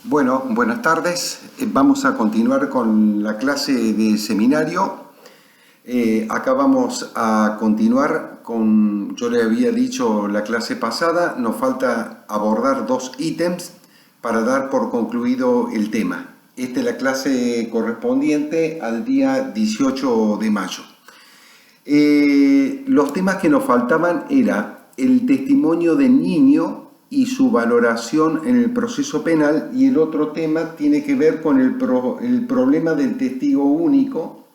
Bueno, buenas tardes. Vamos a continuar con la clase de seminario. Acá vamos a continuar con, yo le había dicho la clase pasada, nos falta abordar 2 ítems para dar por concluido el tema. Esta es la clase correspondiente al día 18 de mayo. Los temas que nos faltaban era el testimonio del niño y su valoración en el proceso penal, y el otro tema tiene que ver con el problema del testigo único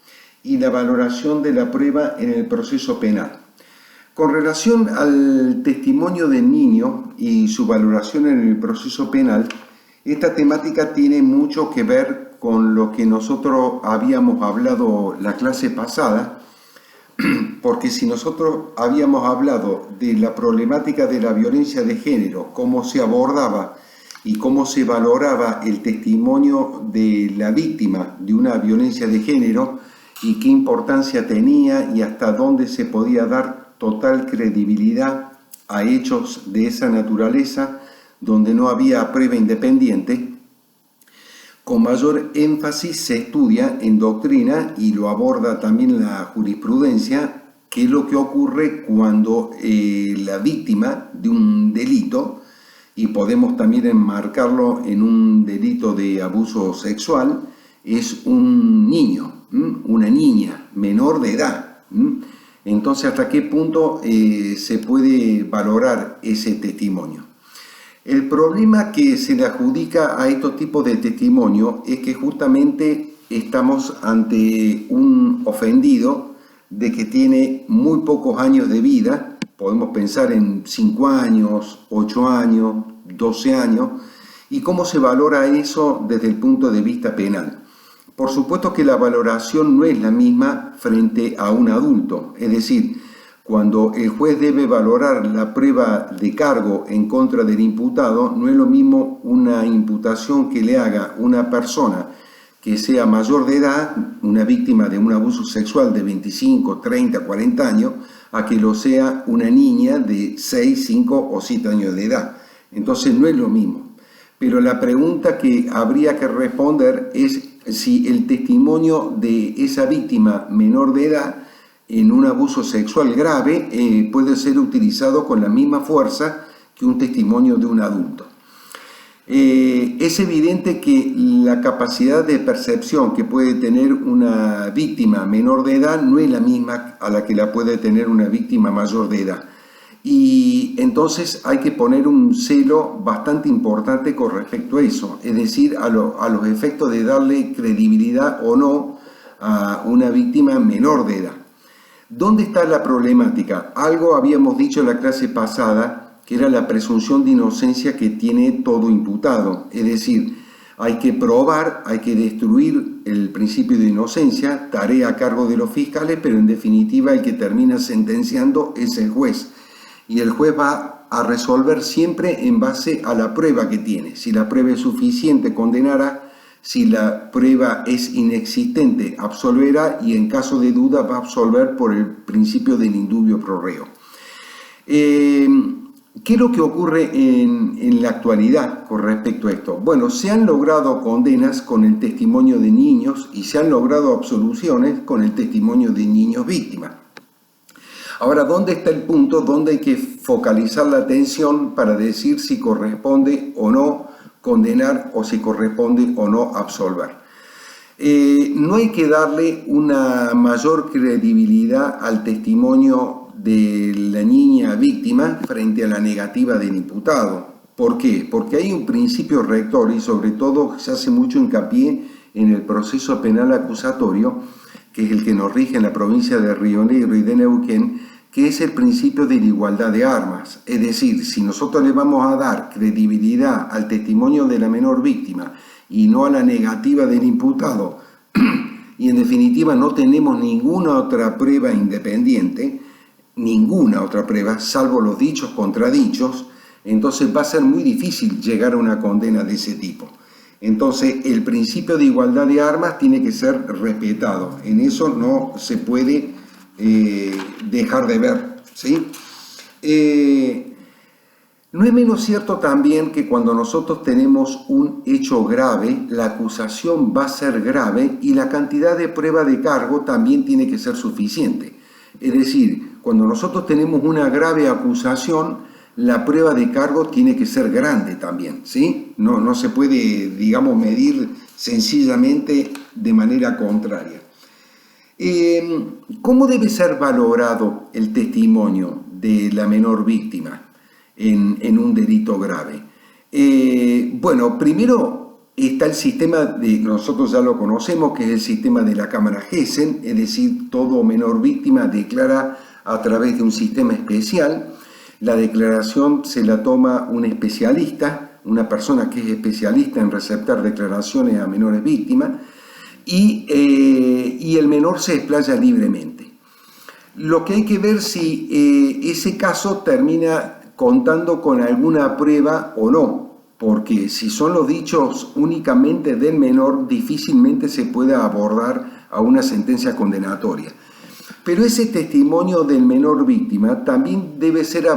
y la valoración de la prueba en el proceso penal. Con relación al testimonio del niño y su valoración en el proceso penal, esta temática tiene mucho que ver con lo que nosotros habíamos hablado la clase pasada, porque si nosotros habíamos hablado de la problemática de la violencia de género, cómo se abordaba y cómo se valoraba el testimonio de la víctima de una violencia de género y qué importancia tenía y hasta dónde se podía dar total credibilidad a hechos de esa naturaleza donde no había prueba independiente, con mayor énfasis se estudia en doctrina y lo aborda también la jurisprudencia, qué es lo que ocurre cuando la víctima de un delito, y podemos también enmarcarlo en un delito de abuso sexual, es un niño, una niña menor de edad. Entonces, ¿hasta qué punto se puede valorar ese testimonio? El problema que se le adjudica a estos tipos de testimonio es que justamente estamos ante un ofendido de que tiene muy pocos años de vida, podemos pensar en 5 años, 8 años, 12 años, y cómo se valora eso desde el punto de vista penal. Por supuesto que la valoración no es la misma frente a un adulto, es decir, cuando el juez debe valorar la prueba de cargo en contra del imputado, no es lo mismo una imputación que le haga una persona que sea mayor de edad, una víctima de un abuso sexual de 25, 30, 40 años, a que lo sea una niña de 6, 5 o 7 años de edad. Entonces no es lo mismo. Pero la pregunta que habría que responder es si el testimonio de esa víctima menor de edad en un abuso sexual grave puede ser utilizado con la misma fuerza que un testimonio de un adulto. Es evidente que la capacidad de percepción que puede tener una víctima menor de edad no es la misma a la que la puede tener una víctima mayor de edad. Y entonces hay que poner un celo bastante importante con respecto a eso, es decir, a los efectos de darle credibilidad o no a una víctima menor de edad. ¿Dónde está la problemática? Algo habíamos dicho en la clase pasada, que era la presunción de inocencia que tiene todo imputado. Es decir, hay que probar, hay que destruir el principio de inocencia, tarea a cargo de los fiscales, pero en definitiva el que termina sentenciando es el juez. Y el juez va a resolver siempre en base a la prueba que tiene. Si la prueba es suficiente, condenará. Si la prueba es inexistente, absolverá, y en caso de duda va a absolver por el principio del indubio pro reo. ¿Qué es lo que ocurre en la actualidad con respecto a esto? Bueno, se han logrado condenas con el testimonio de niños y se han logrado absoluciones con el testimonio de niños víctimas. Ahora, ¿dónde está el punto donde hay que focalizar la atención para decir si corresponde o no condenar o si corresponde o no absolver? No hay que darle una mayor credibilidad al testimonio de la niña víctima frente a la negativa del imputado. ¿Por qué? Porque hay un principio rector y sobre todo se hace mucho hincapié en el proceso penal acusatorio, que es el que nos rige en la provincia de Río Negro y de Neuquén, que es el principio de la igualdad de armas. Es decir, si nosotros le vamos a dar credibilidad al testimonio de la menor víctima y no a la negativa del imputado, y en definitiva no tenemos ninguna otra prueba independiente, ninguna otra prueba, salvo los dichos contradichos, entonces va a ser muy difícil llegar a una condena de ese tipo. Entonces el principio de igualdad de armas tiene que ser respetado. En eso no se puede dejar de ver, ¿sí? No es menos cierto también que cuando nosotros tenemos un hecho grave, la acusación va a ser grave y la cantidad de prueba de cargo también tiene que ser suficiente. Es decir, cuando nosotros tenemos una grave acusación, la prueba de cargo tiene que ser grande también, ¿sí? No se puede, digamos, medir sencillamente de manera contraria. ¿Cómo debe ser valorado el testimonio de la menor víctima en un delito grave? Bueno, primero está el sistema, nosotros ya lo conocemos, que es el sistema de la cámara Gessen, es decir, todo menor víctima declara a través de un sistema especial. La declaración se la toma un especialista, una persona que es especialista en receptar declaraciones a menores víctimas, y el menor se explaya libremente. Lo que hay que ver si ese caso termina contando con alguna prueba o no, porque si son los dichos únicamente del menor, difícilmente se puede abordar a una sentencia condenatoria. Pero ese testimonio del menor víctima también debe ser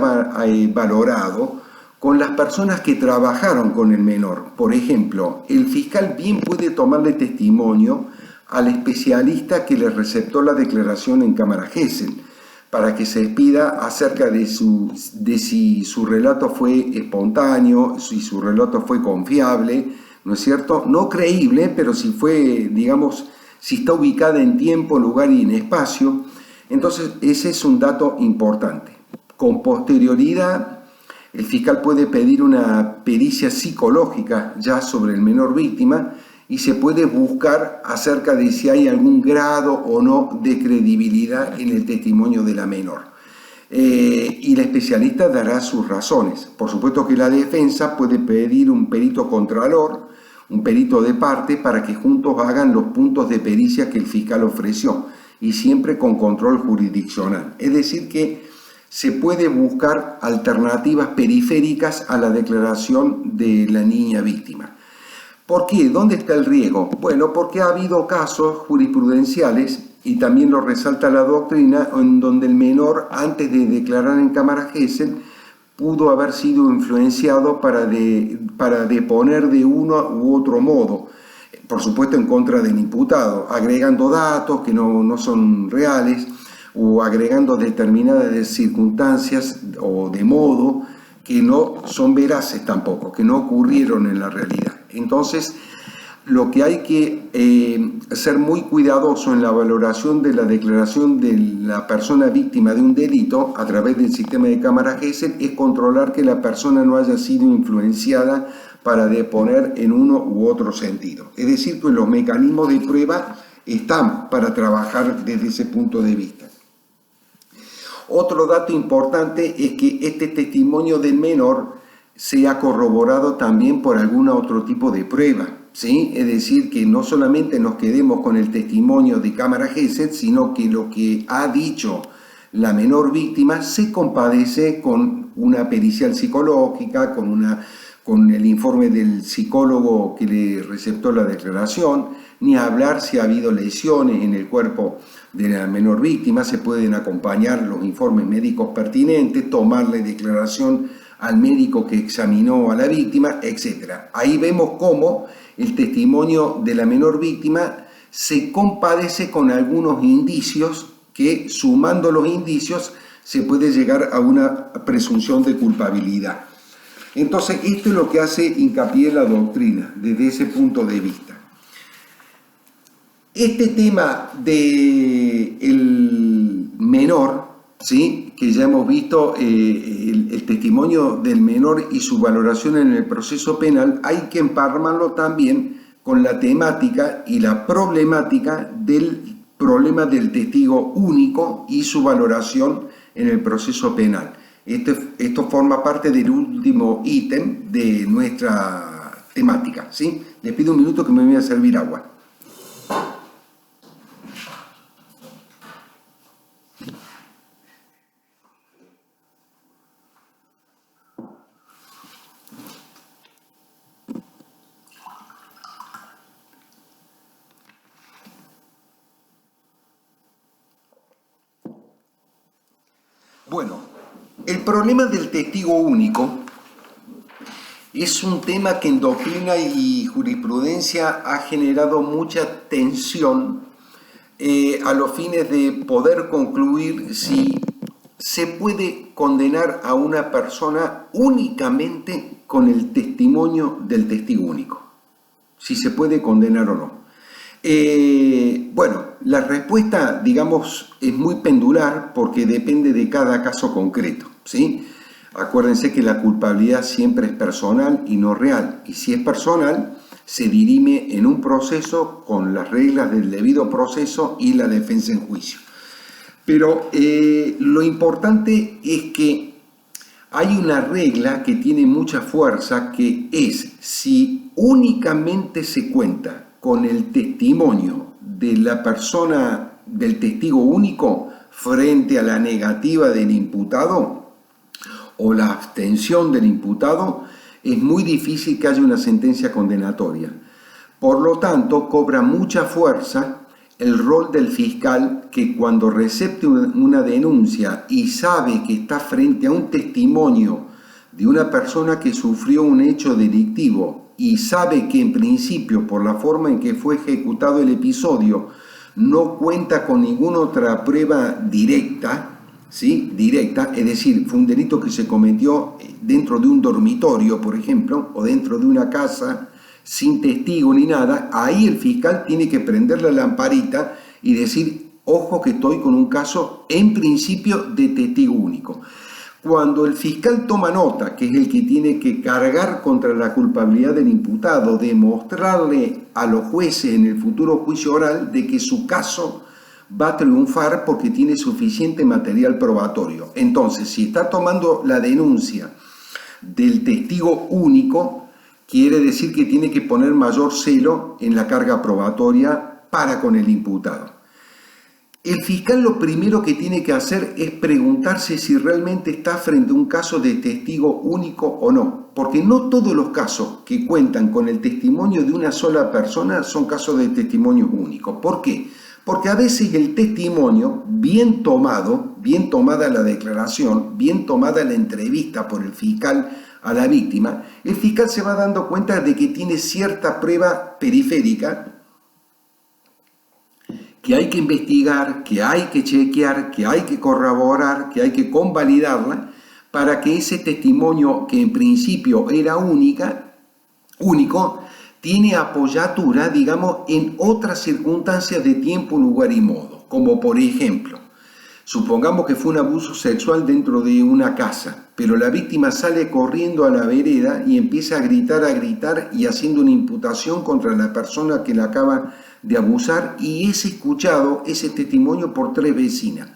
valorado con las personas que trabajaron con el menor. Por ejemplo, el fiscal bien puede tomarle testimonio al especialista que le receptó la declaración en cámara Gessen, para que se expida acerca de si su relato fue espontáneo, si su relato fue confiable, ¿no es cierto? No creíble, pero si fue, digamos, si está ubicada en tiempo, lugar y en espacio. Entonces, ese es un dato importante. Con posterioridad, el fiscal puede pedir una pericia psicológica ya sobre el menor víctima y se puede buscar acerca de si hay algún grado o no de credibilidad en el testimonio de la menor. Y la especialista dará sus razones. Por supuesto que la defensa puede pedir un perito contralor, un perito de parte, para que juntos hagan los puntos de pericia que el fiscal ofreció, y siempre con control jurisdiccional. Es decir que se puede buscar alternativas periféricas a la declaración de la niña víctima. ¿Por qué? ¿Dónde está el riesgo? Bueno, porque ha habido casos jurisprudenciales, y también lo resalta la doctrina, en donde el menor, antes de declarar en cámara Gessen, pudo haber sido influenciado para deponer de uno u otro modo, por supuesto en contra del imputado, agregando datos que no son reales, o agregando determinadas circunstancias o de modo que no son veraces tampoco, que no ocurrieron en la realidad. Entonces, lo que hay que ser muy cuidadoso en la valoración de la declaración de la persona víctima de un delito a través del sistema de cámara Gessen es controlar que la persona no haya sido influenciada para deponer en uno u otro sentido. Es decir, que los mecanismos de prueba están para trabajar desde ese punto de vista. Otro dato importante es que este testimonio del menor sea corroborado también por algún otro tipo de prueba, ¿sí? Es decir, que no solamente nos quedemos con el testimonio de cámara Gessen, sino que lo que ha dicho la menor víctima se compadece con una pericial psicológica, con el informe del psicólogo que le receptó la declaración, ni hablar si ha habido lesiones en el cuerpo de la menor víctima. Se pueden acompañar los informes médicos pertinentes, tomarle declaración al médico que examinó a la víctima, etc. Ahí vemos cómo el testimonio de la menor víctima se compadece con algunos indicios que, sumando los indicios, se puede llegar a una presunción de culpabilidad. Entonces, esto es lo que hace hincapié la doctrina desde ese punto de vista. Este tema del menor, ¿sí?, que ya hemos visto el testimonio del menor y su valoración en el proceso penal, hay que emparmarlo también con la temática y la problemática del problema del testigo único y su valoración en el proceso penal. Esto forma parte del último ítem de nuestra temática, ¿sí? Les pido un minuto que me voy a servir agua. Bueno, el problema del testigo único Es un tema que en doctrina y jurisprudencia ha generado mucha tensión a los fines de poder concluir si se puede condenar a una persona únicamente con el testimonio del testigo único. Si se puede condenar o no. Bueno, la respuesta, digamos, es muy pendular porque depende de cada caso concreto, ¿sí? Acuérdense que la culpabilidad siempre es personal y no real. Y si es personal, se dirime en un proceso con las reglas del debido proceso y la defensa en juicio. Pero lo importante es que hay una regla que tiene mucha fuerza, que es si únicamente se cuenta con el testimonio de la persona, del testigo único, frente a la negativa del imputado o la abstención del imputado, es muy difícil que haya una sentencia condenatoria. Por lo tanto, cobra mucha fuerza el rol del fiscal, que cuando recepte una denuncia y sabe que está frente a un testimonio de una persona que sufrió un hecho delictivo y sabe que en principio, por la forma en que fue ejecutado el episodio, no cuenta con ninguna otra prueba directa, ¿sí? Directa, es decir, fue un delito que se cometió dentro de un dormitorio, por ejemplo, o dentro de una casa, sin testigo ni nada. Ahí el fiscal tiene que prender la lamparita y decir, ojo que estoy con un caso en principio de testigo único. Cuando el fiscal toma nota, que es el que tiene que cargar contra la culpabilidad del imputado, demostrarle a los jueces en el futuro juicio oral de que su caso va a triunfar porque tiene suficiente material probatorio. Entonces, si está tomando la denuncia del testigo único, quiere decir que tiene que poner mayor celo en la carga probatoria para con el imputado. El fiscal lo primero que tiene que hacer es preguntarse si realmente está frente a un caso de testigo único o no, porque no todos los casos que cuentan con el testimonio de una sola persona son casos de testimonio único. ¿Por qué? Porque a veces el testimonio, bien tomado, bien tomada la declaración, bien tomada la entrevista por el fiscal a la víctima, el fiscal se va dando cuenta de que tiene cierta prueba periférica que hay que investigar, que hay que chequear, que hay que corroborar, que hay que convalidarla para que ese testimonio, que en principio era único, tiene apoyatura, digamos, en otras circunstancias de tiempo, lugar y modo. Como por ejemplo, supongamos que fue un abuso sexual dentro de una casa, pero la víctima sale corriendo a la vereda y empieza a gritar y haciendo una imputación contra la persona que la acaba de abusar, y es escuchado ese testimonio por 3 vecinas.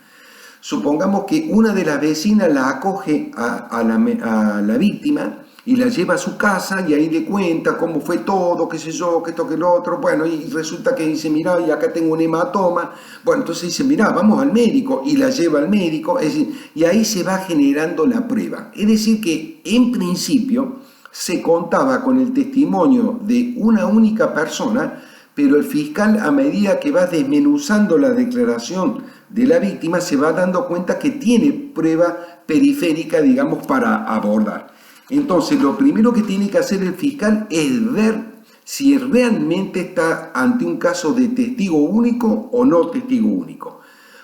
Supongamos que una de las vecinas la acoge a la víctima y la lleva a su casa y ahí le cuenta cómo fue todo, qué sé yo, que esto, que lo otro. Bueno, y resulta que dice, mirá, y acá tengo un hematoma. Bueno, entonces dice, mirá, vamos al médico, y la lleva al médico. Es decir, y ahí se va generando la prueba. Es decir que en principio se contaba con el testimonio de una única persona, pero el fiscal, a medida que va desmenuzando la declaración de la víctima, se va dando cuenta que tiene prueba periférica, digamos, para abordar. Entonces, lo primero que tiene que hacer el fiscal es ver si realmente está ante un caso de testigo único o no testigo único.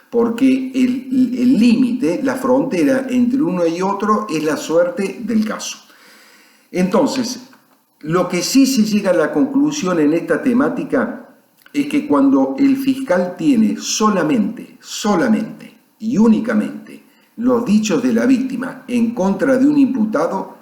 Porque el límite, la frontera entre uno y otro es la suerte del caso. Entonces, lo que sí se llega a la conclusión en esta temática es que cuando el fiscal tiene solamente y únicamente los dichos de la víctima en contra de un imputado,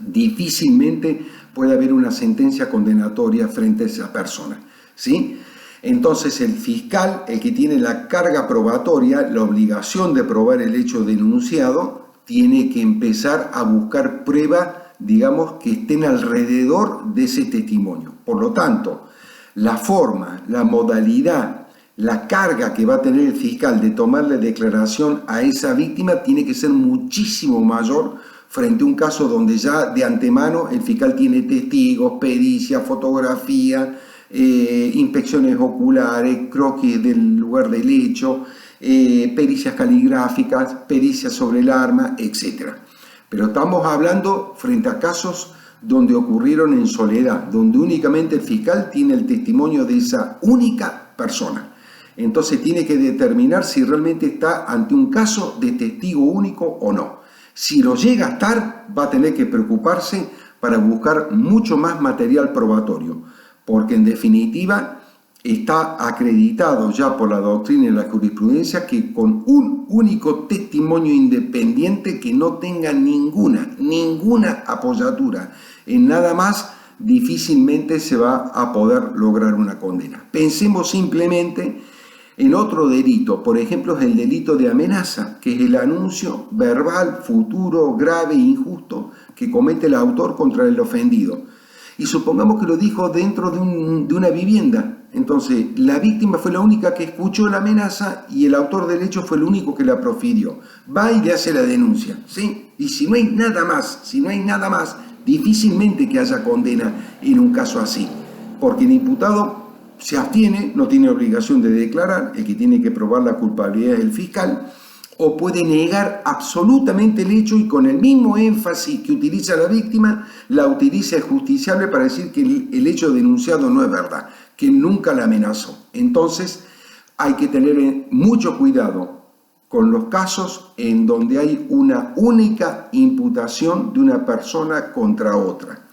difícilmente puede haber una sentencia condenatoria frente a esa persona, ¿sí? Entonces el fiscal, el que tiene la carga probatoria, la obligación de probar el hecho denunciado, tiene que empezar a buscar pruebas, digamos, que estén alrededor de ese testimonio. Por lo tanto, la forma, la modalidad, la carga que va a tener el fiscal de tomarle declaración a esa víctima tiene que ser muchísimo mayor frente a un caso donde ya de antemano el fiscal tiene testigos, pericia, fotografía, inspecciones oculares, croquis del lugar del hecho, pericias caligráficas, pericias sobre el arma, etc. Pero estamos hablando frente a casos donde ocurrieron en soledad, donde únicamente el fiscal tiene el testimonio de esa única persona. Entonces tiene que determinar si realmente está ante un caso de testigo único o no. Si lo llega a estar, va a tener que preocuparse para buscar mucho más material probatorio, porque en definitiva está acreditado ya por la doctrina y la jurisprudencia que con un único testimonio independiente que no tenga ninguna apoyatura en nada más, difícilmente se va a poder lograr una condena. Pensemos simplemente en otro delito, por ejemplo, es el delito de amenaza, que es el anuncio verbal, futuro, grave e injusto que comete el autor contra el ofendido. Y supongamos que lo dijo dentro de una vivienda. Entonces, la víctima fue la única que escuchó la amenaza y el autor del hecho fue el único que la profirió. Va y le hace la denuncia, ¿sí? Y si no hay nada más, difícilmente que haya condena en un caso así, porque el imputado se abstiene, no tiene obligación de declarar, el que tiene que probar la culpabilidad es el fiscal, o puede negar absolutamente el hecho y con el mismo énfasis que utiliza la víctima, la utiliza el justiciable para decir que el hecho denunciado no es verdad, que nunca la amenazó. Entonces hay que tener mucho cuidado con los casos en donde hay una única imputación de una persona contra otra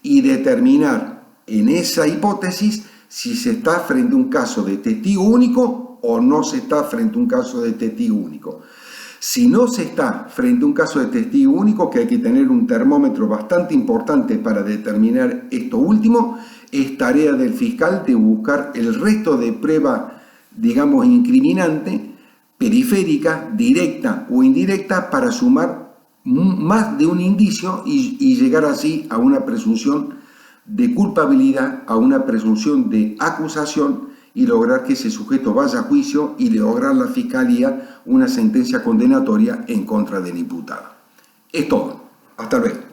y determinar en esa hipótesis si se está frente a un caso de testigo único o no se está frente a un caso de testigo único. Si no se está frente a un caso de testigo único, que hay que tener un termómetro bastante importante para determinar esto último, es tarea del fiscal de buscar el resto de prueba, digamos, incriminante, periférica, directa o indirecta, para sumar más de un indicio y llegar así a una presunción de culpabilidad, a una presunción de acusación y lograr que ese sujeto vaya a juicio y lograr la fiscalía una sentencia condenatoria en contra del imputado. Es todo. Hasta luego.